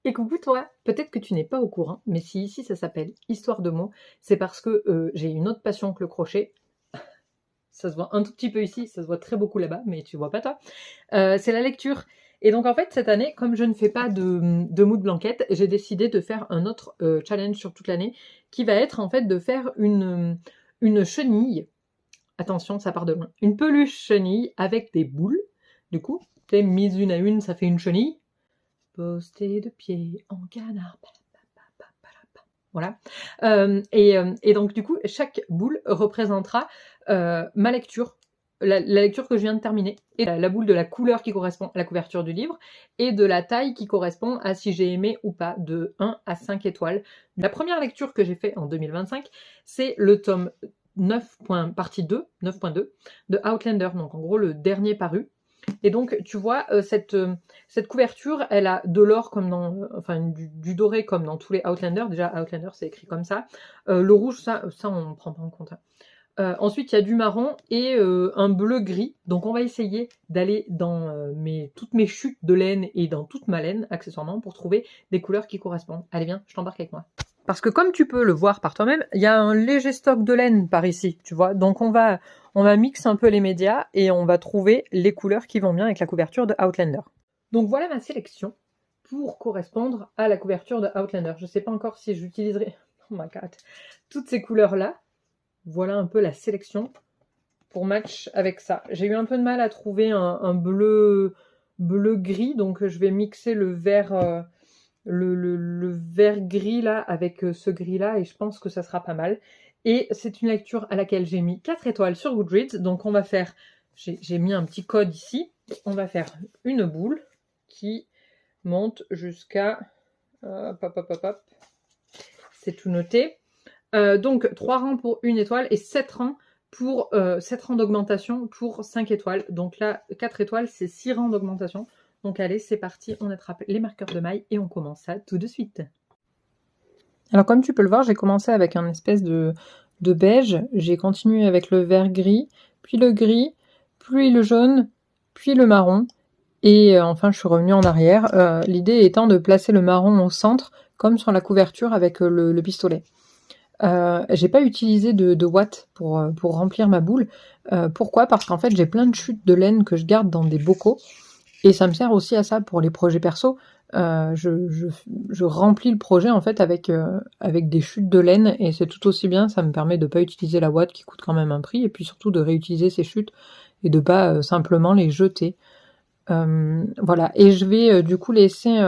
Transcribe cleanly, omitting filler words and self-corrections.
Et coucou toi, peut-être que tu n'es pas au courant, mais si ici ça s'appelle Histoire de mots, c'est parce que j'ai une autre passion que le crochet. Ça se voit un tout petit peu ici, ça se voit très beaucoup là-bas, mais tu vois pas toi. C'est la lecture. Et donc en fait cette année, comme je ne fais pas de mood blanquette, j'ai décidé de faire un autre challenge sur toute l'année, qui va être en fait de faire une chenille. Attention, ça part de loin. Une peluche chenille avec des boules. Du coup, t'es mise une à une, ça fait une chenille. Posté de pied en canard. Voilà. Et donc, du coup, chaque boule représentera ma lecture, la lecture que je viens de terminer, et la boule de la couleur qui correspond à la couverture du livre, et de la taille qui correspond à si j'ai aimé ou pas, de 1 à 5 étoiles. La première lecture que j'ai faite en 2025, c'est le tome 9. Partie 2, 9.2 de Outlander, donc en gros le dernier paru. Et donc, tu vois, cette couverture, elle a de l'or comme dans, enfin du doré comme dans tous les Outlander. Déjà, Outlander, c'est écrit comme ça. Le rouge, ça on ne prend pas en compte. Ensuite, il y a du marron et un bleu-gris. Donc, on va essayer d'aller dans toutes mes chutes de laine et dans toute ma laine, accessoirement, pour trouver des couleurs qui correspondent. Allez, viens, je t'embarque avec moi. Parce que comme tu peux le voir par toi-même, il y a un léger stock de laine par ici, tu vois. Donc on va mixer un peu les médias et on va trouver les couleurs qui vont bien avec la couverture de Outlander. Donc voilà ma sélection pour correspondre à la couverture de Outlander. Je ne sais pas encore si j'utiliserai, oh my god, toutes ces couleurs-là. Voilà un peu la sélection pour match avec ça. J'ai eu un peu de mal à trouver un bleu-gris, donc je vais mixer le vert... le vert gris là avec ce gris là, et je pense que ça sera pas mal. Et c'est une lecture à laquelle j'ai mis 4 étoiles sur Goodreads. Donc on va faire, j'ai mis un petit code ici, on va faire une boule qui monte jusqu'à c'est tout noté. Donc 3 rangs pour 1 étoile et 7 rangs pour 7 rangs d'augmentation pour 5 étoiles. Donc là 4 étoiles, c'est 6 rangs d'augmentation. Donc allez, c'est parti, on attrape les marqueurs de maille et on commence ça tout de suite. Alors comme tu peux le voir, j'ai commencé avec un espèce de beige, j'ai continué avec le vert gris, puis le gris, puis le jaune, puis le marron, et enfin je suis revenue en arrière, l'idée étant de placer le marron au centre, comme sur la couverture avec le pistolet. J'ai pas utilisé de watts pour remplir ma boule. Pourquoi ? Parce qu'en fait j'ai plein de chutes de laine que je garde dans des bocaux, et ça me sert aussi à ça pour les projets perso. Je remplis le projet en fait avec des chutes de laine, et c'est tout aussi bien. Ça me permet de pas utiliser la ouate qui coûte quand même un prix, et puis surtout de réutiliser ces chutes et de pas simplement les jeter. Voilà, et je vais du coup laisser